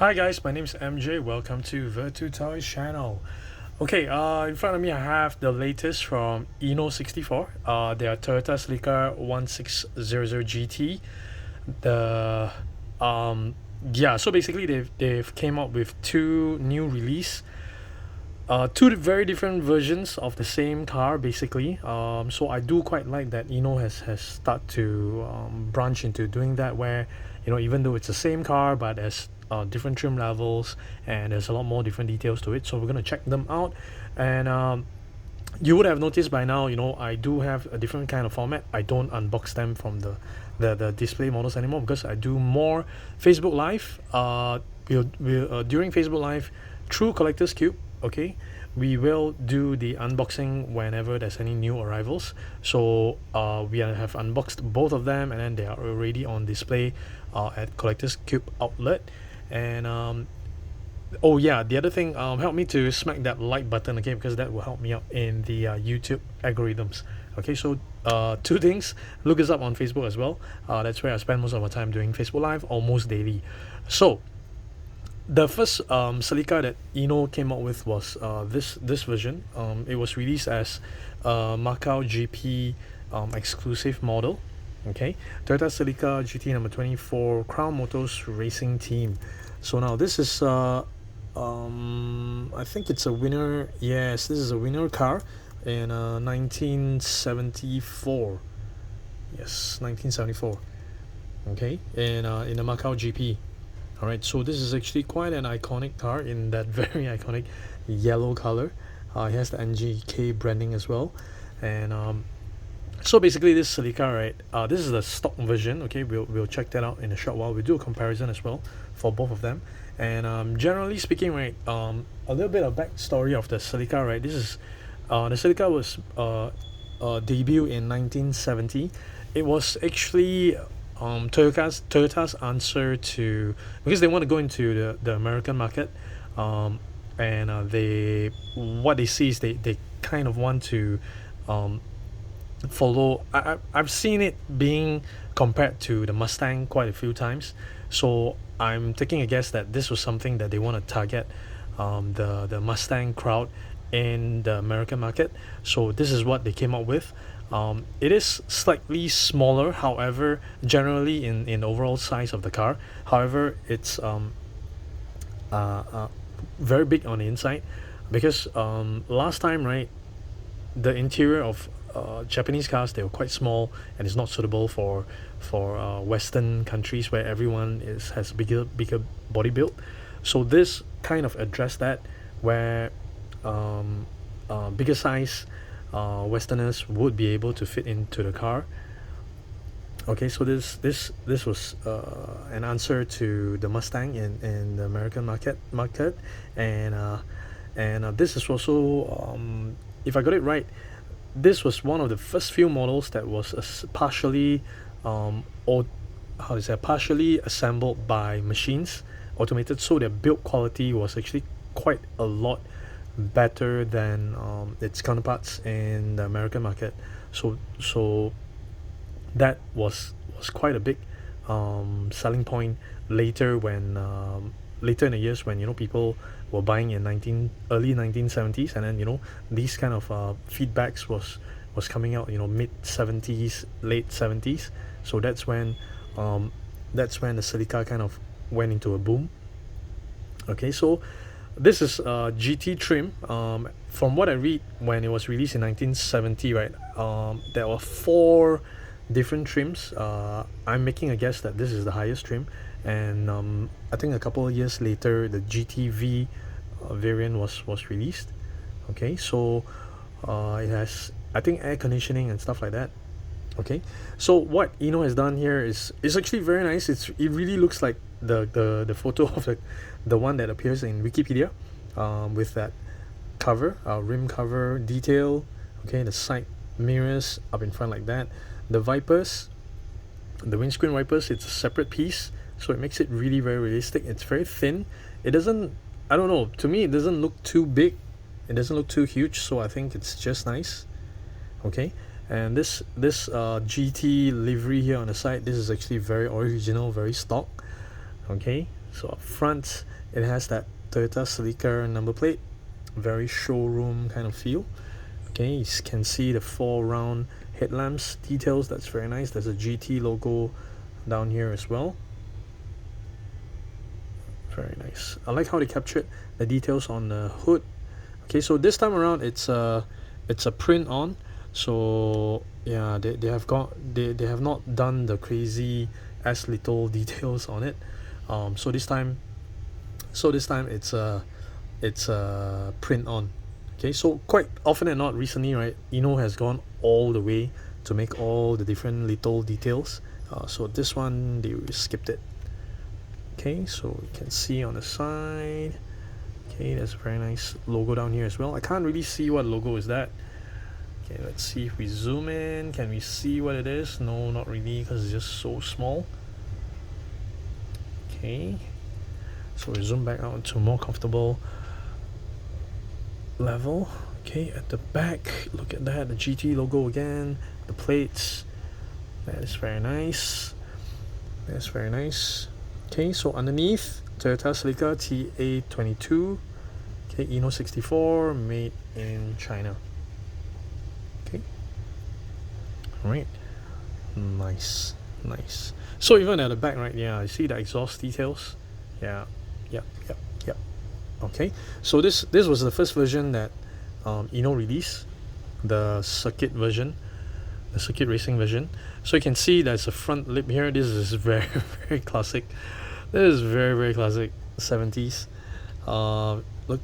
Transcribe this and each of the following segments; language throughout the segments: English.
Hi guys, my name is MJ. Welcome to Virtu Toys channel. Okay, in front of me I have the latest from INNO64. They are Toyota CELICA 1600GT. The yeah, so basically they've came up with two new release. Two very different versions of the same car basically. So I do quite like that Inno has started to branch into doing that, where even though it's the same car but there's different trim levels and there's a lot more different details to it. So we're gonna check them out, and you would have noticed by now, I do have a different kind of format. I don't unbox them from the display models anymore because I do more Facebook Live. During Facebook Live through Collector's Cube, okay, we will do the unboxing whenever there's any new arrivals. So we have unboxed both of them, and then they are already on display at Collector's Cube outlet. And oh yeah, the other thing, help me to smack that like button, okay, because that will help me out in the YouTube algorithms. Okay, so two things: look us up on Facebook as well. That's where I spend most of my time doing Facebook Live almost daily. So the first CELICA that Inno came out with was this version. It was released as Macau GP exclusive model. Okay, Toyota CELICA GT number 24 Crown Motors Racing Team. So now this is I think it's a winner. Yes, this is a winner car in 1974. Yes, 1974. Okay, in the Macau GP. Alright, so this is actually quite an iconic car in that very iconic yellow color. It has the NGK branding as well. And so basically this CELICA, right, this is the stock version. Okay, we'll check that out in a short while. We'll do a comparison as well for both of them. And generally speaking, right, a little bit of backstory of the CELICA, right. This is the CELICA was debuted in 1970. It was actually Toyota's answer to, because they want to go into the American market, and what they see is they kind of want to follow. I've seen it being compared to the Mustang quite a few times, so I'm taking a guess that this was something that they want to target the Mustang crowd in the American market. So this is what they came up with. It is slightly smaller, however, generally in overall size of the car. However, it's very big on the inside, because last time, right, the interior of Japanese cars, they were quite small and it's not suitable for Western countries where everyone has bigger body build. So this kind of addressed that, where bigger size Westerners would be able to fit into the car. Okay, so this was an answer to the Mustang in the American market, and this is also, if I got it right, this was one of the first few models that was partially partially assembled by machines, automated, so their build quality was actually quite a lot better than its counterparts in the American market. So that was quite a big selling point later, when later in the years when people were buying in early 1970s, and then these kind of feedbacks was coming out mid 70s, late 70s. So that's when the CELICA kind of went into a boom. Okay, so this is GT trim. From what I read, when it was released in 1970, right, there were 4 different trims. I'm making a guess that this is the highest trim, and I think a couple of years later the GTV variant was released. Okay, so it has, I think, air conditioning and stuff like that. Okay, so what Inno has done here is actually very nice. It really looks like the photo of the one that appears in Wikipedia, with that cover, rim cover detail. Okay, the side mirrors up in front like that. The wipers, the windscreen wipers, it's a separate piece, so it makes it really very realistic. It's very thin. It doesn't, I don't know, to me it doesn't look too big, it doesn't look too huge, so I think it's just nice. Okay, and this GT livery here on the side, this is actually very original, very stock. Okay, so up front it has that Toyota CELICA number plate, very showroom kind of feel. Okay, you can see the 4 round headlamps details. That's very nice. There's a GT logo down here as well. Very nice. I like how they captured the details on the hood. Okay, so this time around it's a print on. So yeah, they have not done the crazy as little details on it. So this time it's a print on. Okay, so quite often and not recently, right, Inno has gone all the way to make all the different little details. So this one they skipped it. Okay, so you can see on the side. Okay, there's a very nice logo down here as well. I can't really see what logo is that. Okay, let's see if we zoom in. Can we see what it is? No, not really, because it's just so small. Okay, so we zoom back out to a more comfortable level. Okay, at the back, look at that, the GT logo again, the plates. That is very nice. That's very nice. Okay, so underneath, Toyota CELICA TA22. Okay, INNO64, made in China. Okay, alright, nice, nice. So even at the back, right, yeah, I see the exhaust details. Yeah, yep. Okay, so this was the first version that Inno released, the circuit version, the circuit racing version. So you can see there's a front lip here. This is very very classic. This is very classic 70s. Look,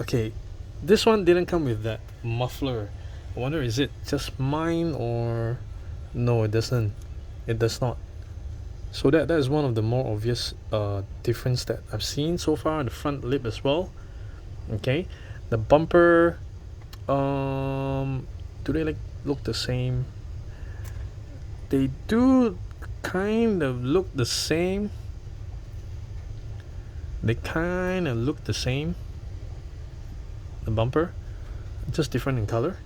okay, this one didn't come with that muffler. I wonder, is it just mine or no? It doesn't. It does not. So that is one of the more obvious difference that I've seen so far. The front lip as well. Okay, the bumper. Do they look the same? They do kind of look the same. They kind of look the same. The bumper, just different in color.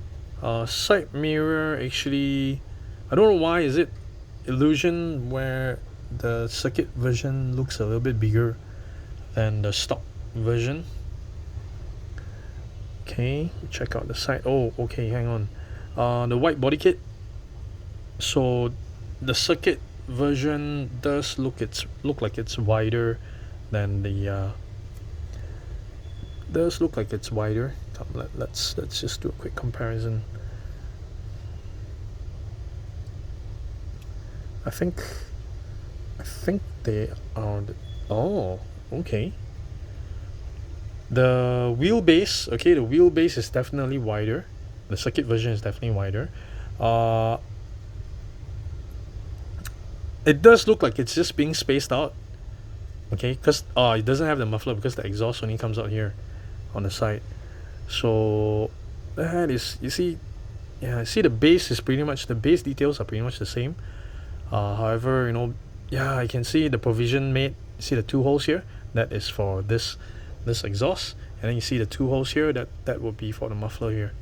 Side mirror, actually, I don't know why is it illusion where the circuit version looks a little bit bigger than the stock version. Okay, check out the side. Oh, okay, hang on. The white body kit. So the circuit version does look like it's wider than the does look like it's wider. Come, let's just do a quick comparison. I think they are oh, okay. The wheelbase, okay, the wheelbase is definitely wider. The circuit version is definitely wider. It does look like it's just being spaced out. Okay, because it doesn't have the muffler because the exhaust only comes out here on the side. So that is, you see, yeah, I see the base is pretty much, the base details are pretty much the same. However, you know, yeah, I can see the provision made. You see the 2 holes here, that is for this exhaust, and then you see the 2 holes here, that would be for the muffler here.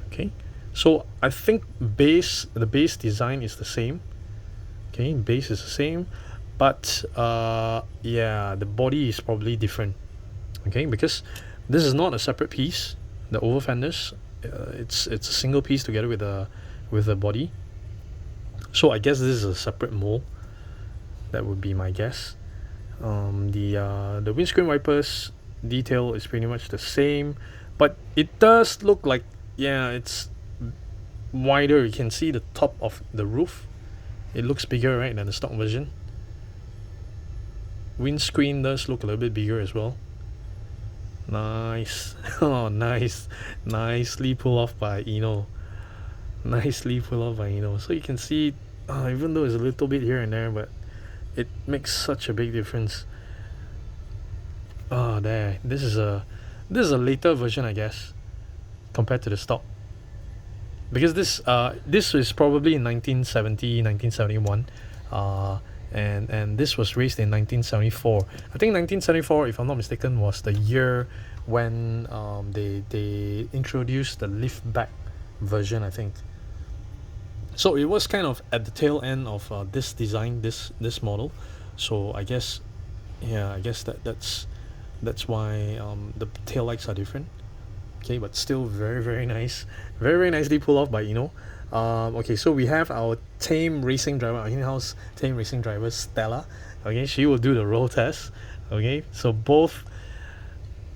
Okay, so I think the base design is the same. Okay, base is the same, but yeah, the body is probably different. Okay, because this is not a separate piece. The over fenders, it's a single piece together with the body. So I guess this is a separate mold. That would be my guess. The windscreen wipers detail is pretty much the same, but it does look like, yeah, it's wider. You can see the top of the roof. It looks bigger, right, than the stock version. Windscreen does look a little bit bigger as well. Nice. Oh, nice. Nicely pulled off by Inno. Nicely pulled off by Inno. So you can see, even though it's a little bit here and there, but it makes such a big difference. Oh, there. This is a later version, I guess, compared to the stock. Because this is probably in 1970, 1971. And this was raced in 1974. I think 1974, if I'm not mistaken, was the year when they introduced the lift back version, I think. So it was kind of at the tail end of this design, this model. So I guess, yeah, I guess that's why the tail lights are different. Okay, but still very nice, very nicely pulled off by Inno. Okay, so we have our tame racing driver, our in-house tame racing driver Stella. Okay, she will do the roll test. Okay, so both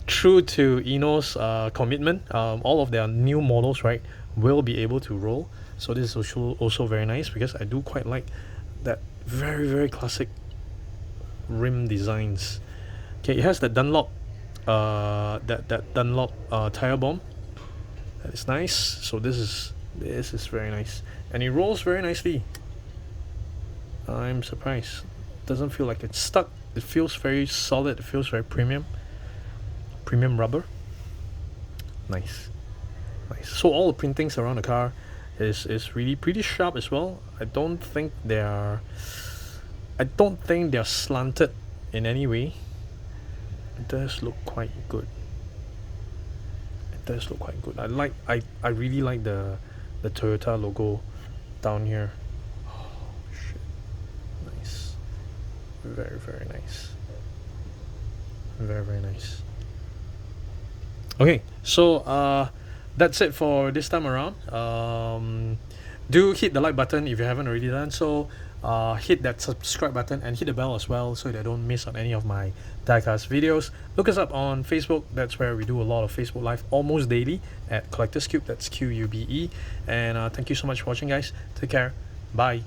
true to Inno's commitment, all of their new models, right, will be able to roll. So this is also very nice because I do quite like that very classic rim designs. Okay, it has the Dunlop that Dunlop tire bomb. That is nice. So this is very nice, and it rolls very nicely. I'm surprised. Doesn't feel like it's stuck. It feels very solid. It feels very premium rubber. Nice. So all the printings around the car is really pretty sharp as well. I don't think they're slanted in any way. It does look quite good. I really like the Toyota logo down here. Oh shit. Nice. Very nice. Very nice. Okay, so that's it for this time around. Do hit the like button if you haven't already done so. Hit that subscribe button and hit the bell as well so that I don't miss on any of my diecast videos. Look us up on Facebook. That's where we do a lot of Facebook Live almost daily at Collector's Cube. That's QUBE. And thank you so much for watching, guys. Take care. Bye.